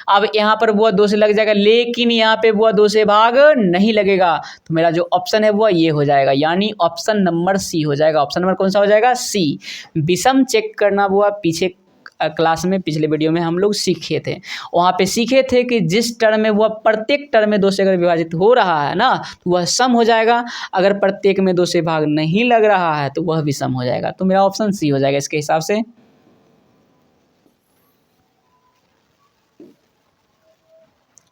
अब यहाँ पर वो 2 से लग जाएगा, लेकिन यहाँ पे वो 2 से भाग नहीं लगेगा। तो मेरा जो ऑप्शन है वो ये हो जाएगा, यानी ऑप्शन नंबर सी हो जाएगा। ऑप्शन नंबर कौन सा हो जाएगा? सी। विषम चेक करना वो पीछे क्लास में पिछले वीडियो में हम लोग सीखे थे। वहाँ पे सीखे थे कि जिस टर्म में वह प्रत्येक टर्म में 2 से अगर विभाजित हो रहा है ना तो वह सम हो जाएगा, अगर प्रत्येक में 2 से भाग नहीं लग रहा है तो वह भी सम हो जाएगा। तो मेरा ऑप्शन सी हो जाएगा इसके हिसाब से।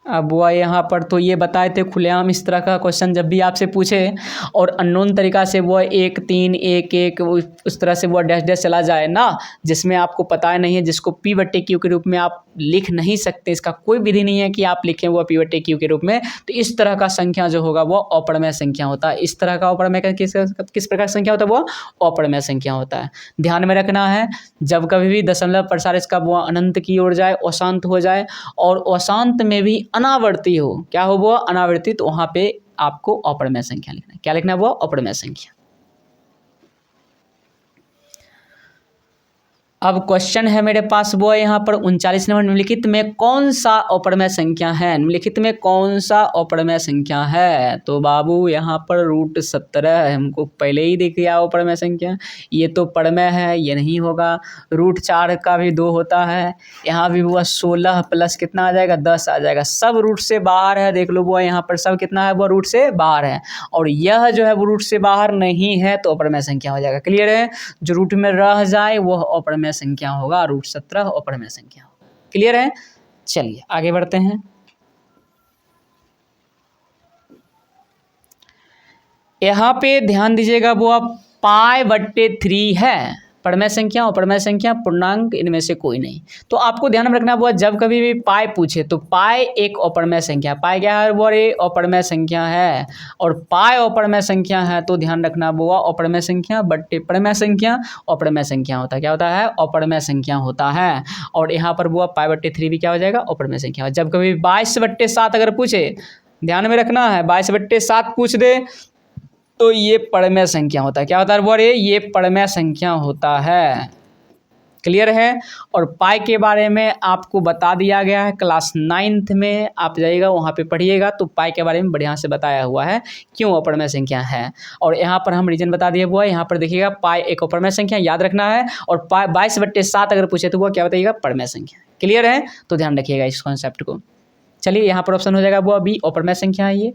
अब वो यहाँ पर तो ये बताए थे खुलेआम, इस तरह का क्वेश्चन जब भी आपसे पूछे और अननोन तरीका से वो 1 3 1 1 उस तरह से वो डैश डैश चला जाए ना, जिसमें आपको पता नहीं है, जिसको पी बट्टे क्यू के रूप में आप लिख नहीं सकते, इसका कोई विधि नहीं है कि आप लिखें वो पी बट्टे क्यू के रूप में। तो इस तरह का संख्या जो होगा वो अपरमेय संख्या होता है। इस तरह का अपरमेय का किस प्रकार की संख्या होता है? वो अपरमेय संख्या होता है। ध्यान में रखना है, जब कभी भी दशमलव प्रसार इसका वो अनंत की ओर जाए, अशांत हो जाए और अशांत में भी अनावर्ती हो, क्या हो वो अनावर्ती, तो वहां पे आपको अपरमेय संख्या लिखना है। क्या लिखना है? वो अपरमेय संख्या। अब क्वेश्चन है मेरे पास वो यहाँ पर 39 नंबर, निम्नलिखित में कौन सा अपरमेय संख्या है? निम्नलिखित में कौन सा अपरमेय संख्या है? तो बाबू यहाँ पर √17 हमको पहले ही दिख गया अपरमेय संख्या, ये तो परमेय है, ये नहीं होगा। √4 का भी 2 होता है, यहाँ भी वो 16 प्लस कितना आ जाएगा 10 आ जाएगा। सब रूट से बाहर है, देख लो वो यहाँ पर सब कितना है वो रूट से बाहर है, और यह जो है वो रूट से बाहर नहीं है तो अपरमेय संख्या हो जाएगा। क्लियर है? जो रूट में रह जाए वह अपरमेय संख्या होगा, √17 अपरमेय संख्या होगा। क्लियर है? चलिए आगे बढ़ते हैं। यहाँ पे ध्यान दीजिएगा वो पाई/3 है, परमेय संख्या, अपरमेय संख्या, पूर्णांक, इनमें से कोई नहीं। तो आपको ध्यान में रखना हुआ, जब कभी भी पाई पूछे तो पाई एक अपरमेय संख्या, पाई क्या है वो, ये अपरमेय संख्या है, और पाई अपरमेय संख्या है तो ध्यान रखना हुआ अपरमेय संख्या बट्टे परमेय संख्या, अपरमेय संख्या होता है, क्या होता है, अपरमेय संख्या होता है। और यहाँ पर वो पाई बट्टे 3 भी क्या हो जाएगा, अपरमेय संख्या। जब कभी 22/7 अगर पूछे, ध्यान में रखना है, 22/7 पूछ दे तो ये परमेय संख्या होता है, क्या होता है वो, ये परमेय संख्या होता है। क्लियर है। और पाई के बारे में आपको बता दिया गया है, क्लास 9th में आप जाइएगा वहाँ पे पढ़िएगा, तो पाई के बारे में बढ़िया से बताया हुआ है क्यों अपरमेय संख्या है। और यहाँ पर हम रीजन बता दिए हुआ है, यहाँ पर देखिएगा पाई एक अपरमेय संख्या याद रखना है, और पाई 22/7 अगर पूछे तो वो क्या बताइएगा, परमेय संख्या। क्लियर है, तो ध्यान रखिएगा इस कॉन्सेप्ट को। चलिए यहाँ पर ऑप्शन हो जाएगा वो बी, अपरमेय संख्या है ये।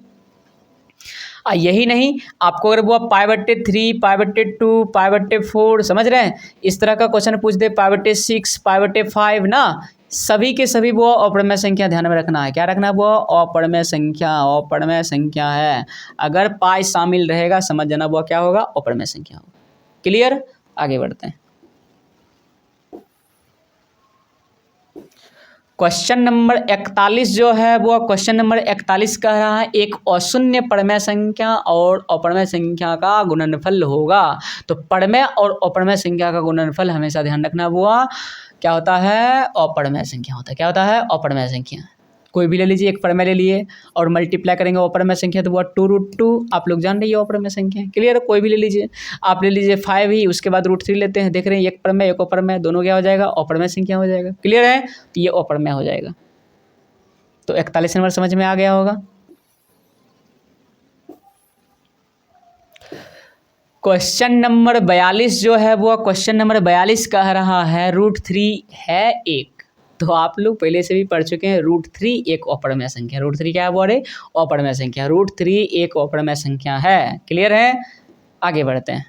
यही नहीं, आपको अगर वो पाई/3, पाई/2, पाई/4 समझ रहे हैं, इस तरह का क्वेश्चन पूछ दे, पाई/6, पाई/5 ना, सभी के सभी वो अपरमेय संख्या ध्यान में रखना है। क्या रखना है, वो अपरमेय संख्या, अपरमेय संख्या है। अगर पाई शामिल रहेगा समझ जाना वो क्या होगा, अपरमेय संख्या होगा। क्लियर, आगे बढ़ते हैं। क्वेश्चन नंबर 41 जो है वो क्वेश्चन नंबर 41 कह रहा है, एक अशून्य परमेय संख्या और अपरमेय संख्या का गुणनफल होगा। तो परमेय और अपरमेय संख्या का गुणनफल हमेशा ध्यान रखना हुआ क्या होता है, अपरमेय संख्या होता है। क्या होता है, अपरमेय संख्या। कोई भी ले लीजिए, एक परमेय ले लिए और मल्टीप्लाई करेंगे अपरमेय संख्या तो वो 2√2, आप लोग जान रही है अपरमेय संख्या। क्लियर, कोई भी ले लीजिए, आप ले लीजिए 5 ही, उसके बाद √3 लेते हैं, देख रहे हैं एक परमेय एक अपरमेय, दोनों क्या हो जाएगा, अपरमेय संख्या हो जाएगा। क्लियर है, तो ये अपरमेय हो जाएगा। तो 41 नंबर समझ में आ गया होगा। क्वेश्चन नंबर 42 जो है वो क्वेश्चन नंबर 42 कह रहा है, √3 है एक। तो आप लोग पहले से भी पढ़ चुके हैं, √3 एक अपरमेय संख्या। √3 क्या है वो, अपरमेय संख्या। √3 एक अपरमेय संख्या है। क्लियर है, आगे बढ़ते हैं।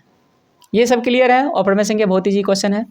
ये सब क्लियर है, अपरमेय संख्या बहुत ईजी क्वेश्चन है।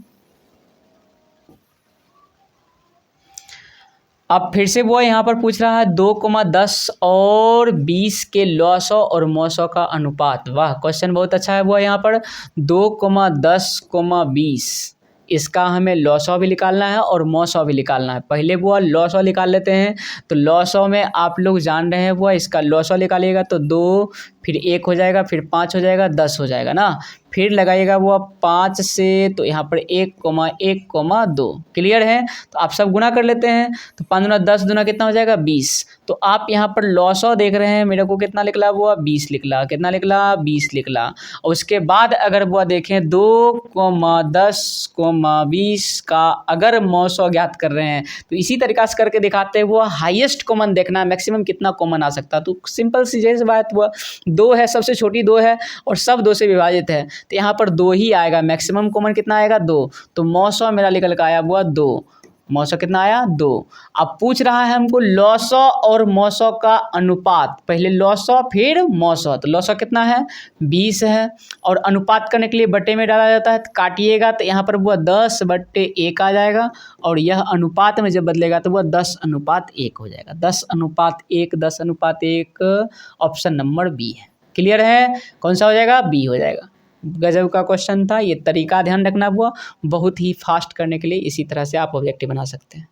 अब फिर से वो यहाँ पर पूछ रहा है 2,10 और 20 के लॉसो और मोसो का अनुपात। वाह, क्वेश्चन बहुत अच्छा है। वो यहाँ पर 2,10, 20 इसका हमें लॉसो भी निकालना है और मोसो भी निकालना है। पहले वो लॉसो निकाल लेते हैं। तो लॉसो में आप लोग जान रहे हैं, वो इसका लॉसो निकालिएगा तो 2, फिर 1 हो जाएगा, फिर 5 हो जाएगा, 10 हो जाएगा ना। फिर लगाइएगा वो 5 से, तो यहाँ पर 1,1,2। क्लियर है, तो आप सब गुना कर लेते हैं। तो 5 दूना 10, दूना कितना हो जाएगा, 20। तो आप यहाँ पर लॉसो देख रहे हैं, मेरे को कितना निकला, वो 20 निकला। कितना निकला, 20 निकला। और उसके बाद अगर वो देखें 2,10, 20 का अगर मोसो ज्ञात कर रहे हैं, तो इसी तरीका से करके दिखाते हैं। वो हाईएस्ट कॉमन देखना है, मैक्सिमम कितना कॉमन आ सकता है। तो सिंपल सी जैसे बात, वो 2 है, सबसे छोटी 2 है और सब 2 से विभाजित है, तो यहाँ पर 2 ही आएगा। मैक्सिमम कॉमन कितना आएगा, 2। तो मोसो मेरा निकल कर आया हुआ 2। मोसो कितना आया, 2। अब पूछ रहा है हमको लॉसो और मोसो का अनुपात। पहले लॉसो फिर मोसो। तो लॉसो कितना है, 20 है, और अनुपात करने के लिए बटे में डाला जाता है। तो काटिएगा तो यहाँ पर वो 10/1 आ जाएगा, और यह अनुपात में जब बदलेगा तो वह 10:1 हो जाएगा। 10:1, 10:1, ऑप्शन नंबर बी है। क्लियर है, कौन सा हो जाएगा, बी हो जाएगा। गजब का क्वेश्चन था। ये तरीका ध्यान रखना हुआ, बहुत ही फास्ट करने के लिए इसी तरह से आप ऑब्जेक्टिव बना सकते हैं।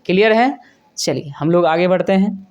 क्लियर है, चलिए हम लोग आगे बढ़ते हैं।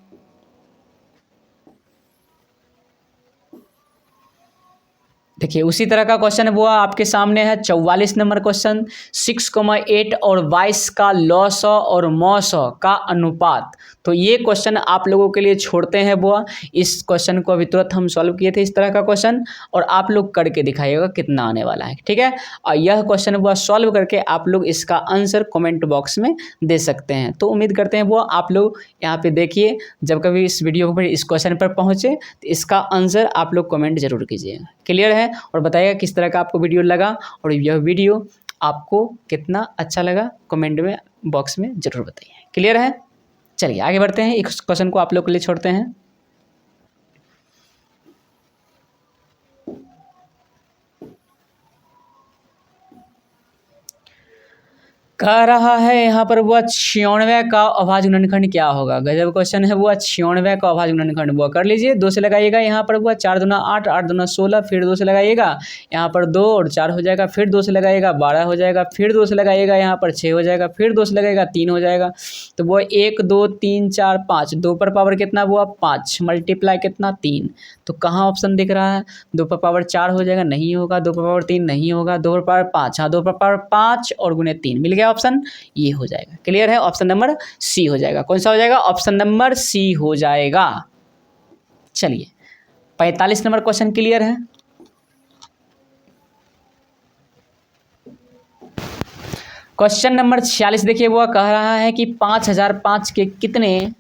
देखिए उसी तरह का क्वेश्चन वो आपके सामने है, 44 नंबर क्वेश्चन। 6,8 और 22 का लॉसो और मोसो का अनुपात। तो ये क्वेश्चन आप लोगों के लिए छोड़ते हैं वो। इस क्वेश्चन को अभी तुरंत हम सॉल्व किए थे, इस तरह का क्वेश्चन, और आप लोग करके दिखाइएगा कितना आने वाला है। ठीक है, और यह क्वेश्चन वो सॉल्व करके आप लोग इसका आंसर कमेंट बॉक्स में दे सकते हैं। तो उम्मीद करते हैं वो आप लोग यहाँ पे देखिए, जब कभी इस वीडियो पर इस क्वेश्चन पर पहुँचे तो इसका आंसर आप लोग कमेंट जरूर कीजिएगा। क्लियर है, और बताइएगा किस तरह का आपको वीडियो लगा, और यह वीडियो आपको कितना अच्छा लगा कमेंट में बॉक्स में ज़रूर बताइए। क्लियर है, चलिए आगे बढ़ते हैं। इस क्वेश्चन को आप लोग के लिए छोड़ते हैं। कह रहा है यहाँ पर वो 96 का अभाज्य गुणनखंड क्या होगा। गजब क्वेश्चन है। वो 96 का अभाज्य गुणनखंड वो कर लीजिए। 2 से लगाइएगा यहाँ पर वो 4 दूना 8, 8 दूना 16, फिर 2 से लगाइएगा यहाँ पर 2 और 4 हो जाएगा, फिर 2 से लगाइएगा 12 हो जाएगा, फिर 2 से लगाइएगा यहाँ पर 6 हो जाएगा, फिर 2 से लगाइएगा 3 हो जाएगा। तो वो 1 2 3 4 5, 2 पर पावर कितना हुआ 5, मल्टीप्लाई कितना 3। तो कहाँ ऑप्शन दिख रहा है। 2 पर पावर 4 हो जाएगा, नहीं होगा। 2 पर पावर 3 नहीं होगा। 2 पर पावर 5, हाँ 2 पर पावर 5 और गुने 3 मिल गया ऑप्शन, ये हो जाएगा। क्लियर है। ऑप्शन नंबर सी हो जाएगा। कौन सा हो जाएगा। ऑप्शन नंबर सी हो जाएगा। चलिए 45 नंबर क्वेश्चन क्लियर है। क्वेश्चन नंबर 46 देखिए, वो कह रहा है कि 5005 के कितने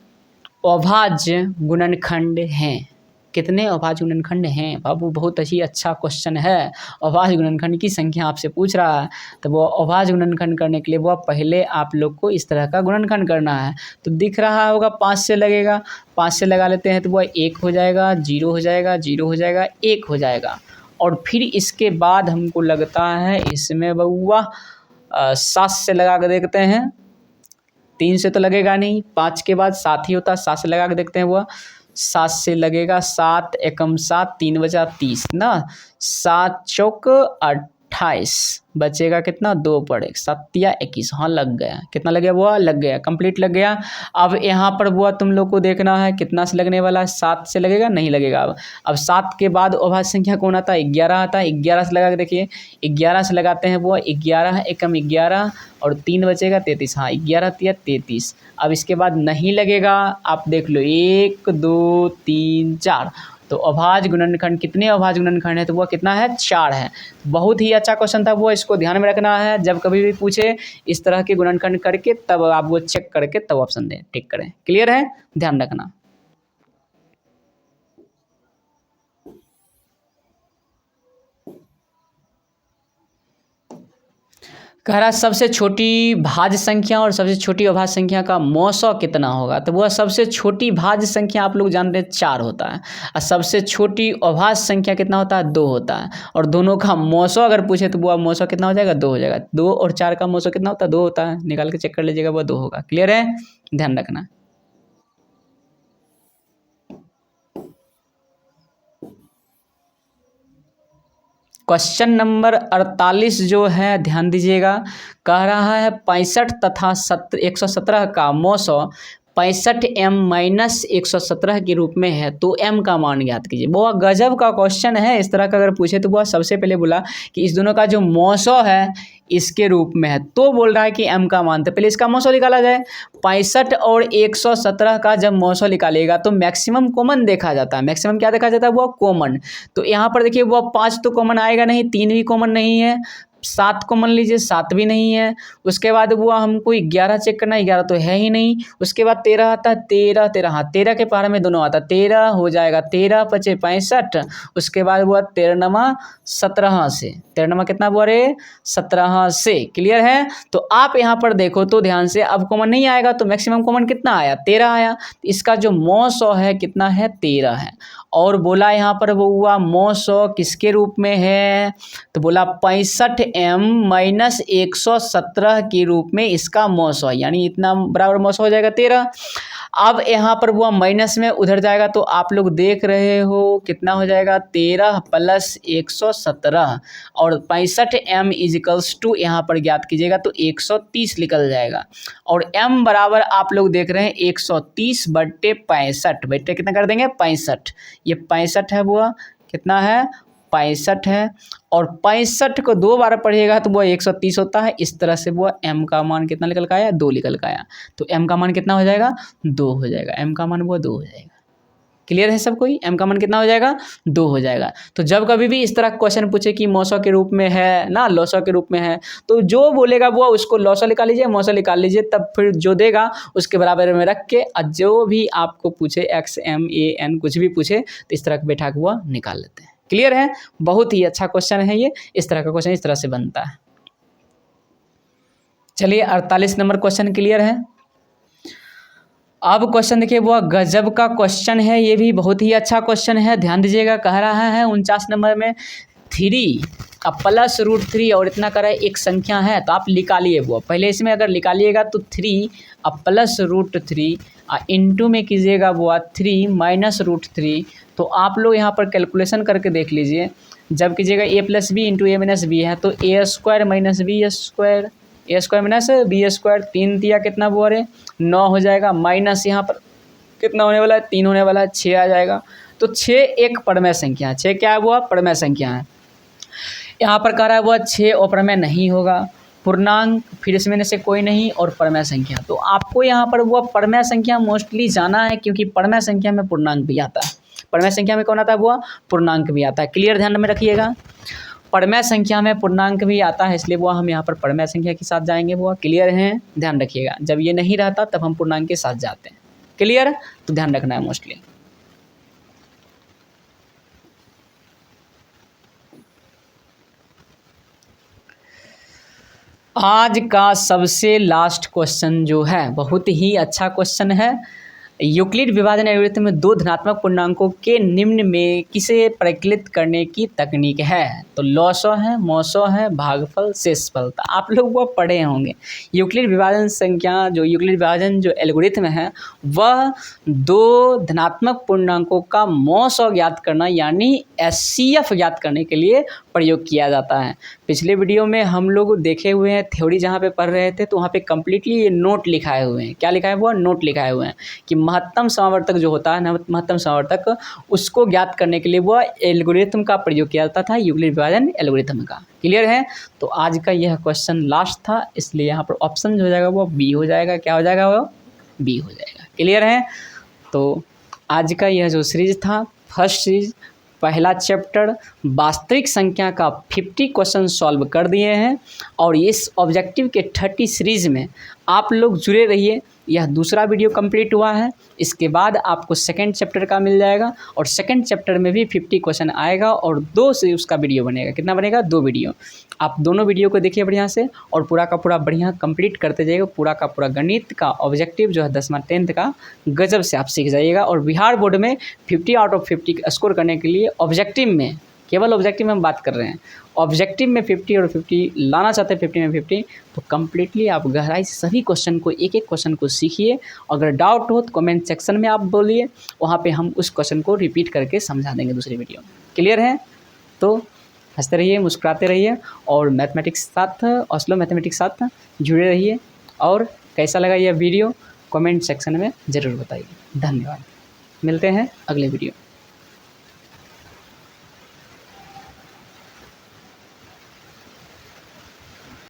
अभाज्य गुणनखंड हैं। कितने अभाज्य गुणनखंड हैं बाबू। बहुत ही अच्छा क्वेश्चन है। अभाज्य गुणनखंड की संख्या आपसे पूछ रहा है, तो वो अभाज्य गुणनखंड करने के लिए वो पहले आप लोग को इस तरह का गुणनखंड करना है। तो दिख रहा होगा 5 से लगेगा, 5 से लगा लेते हैं तो वो 1 हो जाएगा, 0 हो जाएगा, 0 हो जाएगा, 1 हो जाएगा। और फिर इसके बाद हमको लगता है इसमें बउआ 7 से लगा कर देखते हैं। 3 से तो लगेगा नहीं, 5 के बाद 7 ही होता है। 7 से लगा के देखते हैं वो 7 से लगेगा, 7 एकम 7, 3 बचा 30 ना, 7 चौक 28, बचेगा कितना 2 पर 1, 7 या 21, हाँ लग गया। कितना लग गया वो लग गया, कंप्लीट लग गया। अब यहाँ पर वो तुम लोग को देखना है कितना से लगने वाला है। 7 से लगेगा, नहीं लगेगा। अब 7 के बाद अभाज्य संख्या कौन आता है 11 आता है। 11 से लगा के देखिए, 11 से लगाते हैं वो 11 एकम 11 और 3 बचेगा 33, हाँ 11 तिया 33। अब इसके बाद नहीं लगेगा, आप देख लो 1 2 3 4। तो अभाज्य गुणनखंड कितने अभाज्य गुणनखंड है, तो वो कितना है 4 है। बहुत ही अच्छा क्वेश्चन था वो, इसको ध्यान में रखना है। जब कभी भी पूछे इस तरह के गुणनखंड करके तब आप वो चेक करके तब ऑप्शन दें, टिक करें। क्लियर है, ध्यान रखना। कह रहा सबसे छोटी भाज्य संख्या और सबसे छोटी अभाज्य संख्या का मौसौ कितना होगा। तो वह सबसे छोटी भाज्य संख्या आप लोग जानते हैं 4 होता है, और सबसे छोटी अभाज्य संख्या कितना होता है 2 होता है। और दोनों का मौसौ अगर पूछे तो वह मौसौ कितना हो जाएगा 2 हो जाएगा। 2 और 4 का मौसौ कितना होता है 2 होता है, निकाल के चेक कर लीजिएगा वह 2 होगा। क्लियर है, ध्यान रखना। क्वेश्चन नंबर 48 जो है ध्यान दीजिएगा, कह रहा है 65 तथा 117 का मौसौ 65m-117 के रूप में है, तो m का मान ज्ञात कीजिए। बहुत गजब का क्वेश्चन है। इस तरह का अगर पूछे तो वह सबसे पहले बोला कि इस दोनों का जो मौसौ है इसके रूप में है, तो बोल रहा है कि m का मान। तो पहले इसका मौसौ निकाला जाए। 65 और 117 का जब मौसौ निकालेगा तो मैक्सिमम कॉमन देखा जाता है। मैक्सिमम क्या देखा जाता है, वो कॉमन। तो यहाँ पर देखिए वो 5 तो कॉमन आएगा नहीं, 3 भी कॉमन नहीं है, 7 कॉमन लीजिए 7 भी नहीं है। उसके बाद वो हमको 11 चेक करना है, 11 तो है ही नहीं। उसके बाद 13 आता है, 13 हाँ 13 के पहाड़ में दोनों आता है, 13 हो जाएगा, 13 पचे 65। उसके बाद वो 13 17 से, 13 कितना हुआ रे 17 से। क्लियर है। तो आप यहाँ पर देखो तो ध्यान से, अब कॉमन नहीं आएगा तो मैक्सिमम कॉमन कितना आया 13 आया। इसका जो मौसौ है कितना है 13 है। और बोला यहाँ पर वो हुआ मौसौ किसके रूप में है, तो बोला 65m-117 के रूप में इसका मौसौ है, यानी इतना बराबर मौसौ हो जाएगा 13। अब यहाँ पर वो माइनस में उधर जाएगा तो आप लोग देख रहे हो कितना हो जाएगा 13 + 117 और 65m = यहाँ पर ज्ञात कीजिएगा तो 130 निकल जाएगा। और m बराबर आप लोग देख रहे हैं 130/65, बेटे कितना कर देंगे 65। ये 65 है, वो कितना है 65 है। और 65 को 2 बार पढ़िएगा तो वो 130 होता है। इस तरह से वो m का मान कितना निकल के आया 2 निकल के आया। तो m का मान कितना हो जाएगा 2 हो जाएगा। m का मान वो 2 हो जाएगा। क्लियर है सब कोई, m का मान कितना हो जाएगा 2 हो जाएगा। तो जब कभी भी इस तरह क्वेश्चन पूछे कि मौसौ के रूप में है ना लौसौ के रूप में है, तो जो बोलेगा वो उसको लौसौ निकाल लीजिए, मौसौ निकाल लीजिए, तब फिर जो देगा उसके बराबर में रख के जो भी आपको पूछे x m a n कुछ भी पूछे तो इस तरह बैठा के वो निकाल लेते हैं। क्लियर है, बहुत ही अच्छा क्वेश्चन है ये। इस तरह का क्वेश्चन इस तरह से बनता है। चलिए 48 नंबर क्वेश्चन क्लियर है। अब क्वेश्चन देखिए वो गजब का क्वेश्चन है, ये भी बहुत ही अच्छा क्वेश्चन है, ध्यान दीजिएगा। कह रहा है 49 नंबर में 3 अब प्लस रूट 3 और इतना करा एक संख्या है तो आप निकालिए वो। पहले इसमें अगर निकालिएगा तो 3 अब प्लस रूट 3 इंटू में कीजिएगा वो 3 माइनस रूट 3। तो आप लोग यहाँ पर कैलकुलेशन करके देख लीजिए, जब कीजिएगा a plus B into A minus B है तो A square minus B square, A square minus B square, 3 दिया कितना वो अरे 9 हो जाएगा, माइनस यहाँ पर कितना होने वाला है 3 होने वाला है 6 आ जाएगा। तो 6 एक परमेय संख्या है, 6 क्या है वो परमेय संख्या है। यहाँ पर कह रहा है वो 6 और परमेय नहीं होगा, पूर्णांक फिर इसमें से कोई नहीं और परमेय संख्या। तो आपको यहाँ पर वो परमेय संख्या मोस्टली जाना है, क्योंकि परमेय संख्या में पूर्णांक भी आता है, परमेय संख्या में कौन आता है वो पूर्णांक भी आता है। क्लियर, ध्यान में रखिएगा, परमेय संख्या में पूर्णांक भी आता है, इसलिए वो हम यहाँ पर परमेय संख्या के साथ जाएंगे। वो क्लियर है, ध्यान रखिएगा, जब ये नहीं रहता तब हम पूर्णांक के साथ जाते हैं। क्लियर, तो ध्यान रखना है मोस्टली। आज का सबसे लास्ट क्वेश्चन जो है बहुत ही अच्छा क्वेश्चन है। यूक्लिड विभाजन एल्गोरिथम में दो धनात्मक पूर्णांकों के निम्न में किसे परिकलित करने की तकनीक है? तो लॉसो है, मौसो है, भागफल, शेषफल। तो आप लोग वो पढ़े होंगे। यूक्लिड विभाजन संख्या जो यूक्लिड विभाजन जो एल्गोरिथम है वह दो धनात्मक पूर्णांकों का मौसो ज्ञात करना यानी एचसीएफ ज्ञात करने के लिए प्रयोग किया जाता है। पिछले वीडियो में हम लोग देखे हुए हैं, थ्योरी जहाँ पे पढ़ रहे थे तो वहाँ पे कम्प्लीटली ये नोट लिखाए हुए हैं। क्या लिखा है वो नोट लिखाए हुए हैं कि महत्तम समावर्तक जो होता है ना, महत्तम समावर्तक, उसको ज्ञात करने के लिए वो एल्गोरिथम का प्रयोग किया जाता था, यूक्लिड विभाजन एल्गोरिथम का। क्लियर है, तो आज का यह क्वेश्चन लास्ट था, इसलिए यहाँ पर ऑप्शन जो हो जाएगा वो बी हो जाएगा। क्या हो जाएगा वो बी हो जाएगा। क्लियर है, तो आज का यह जो सीरीज था, फर्स्ट सीरीज, पहला चैप्टर वास्तविक संख्या का 50 क्वेश्चन सॉल्व कर दिए हैं। और इस ऑब्जेक्टिव के 30 सीरीज़ में आप लोग जुड़े रहिए। यह दूसरा वीडियो कंप्लीट हुआ है, इसके बाद आपको सेकंड चैप्टर का मिल जाएगा और सेकंड चैप्टर में भी 50 क्वेश्चन आएगा और 2 से उसका वीडियो बनेगा। कितना बनेगा? 2 वीडियो। आप दोनों वीडियो को देखिए बढ़िया से और पूरा का पूरा बढ़िया कंप्लीट करते जाइएगा। पूरा का पूरा गणित का ऑब्जेक्टिव जो है 10वां 10th का गजब से आप सीख जाइएगा। और बिहार बोर्ड में 50 आउट ऑफ 50 स्कोर करने के लिए ऑब्जेक्टिव में, केवल ऑब्जेक्टिव में हम बात कर रहे हैं, ऑब्जेक्टिव में 50 और 50 लाना चाहते हैं, 50 में 50, तो कम्प्लीटली आप गहराई से सभी क्वेश्चन को, एक एक क्वेश्चन को सीखिए। अगर डाउट हो तो कमेंट सेक्शन में आप बोलिए, वहाँ पे हम उस क्वेश्चन को रिपीट करके समझा देंगे दूसरी वीडियो में। क्लियर है, तो हंसते रहिए, मुस्कुराते रहिए और मैथमेटिक्स साथ, ऑस्लो मैथमेटिक्स साथ जुड़े रहिए। और कैसा लगा यह वीडियो कमेंट सेक्शन में ज़रूर बताइए। धन्यवाद, मिलते हैं अगले वीडियो।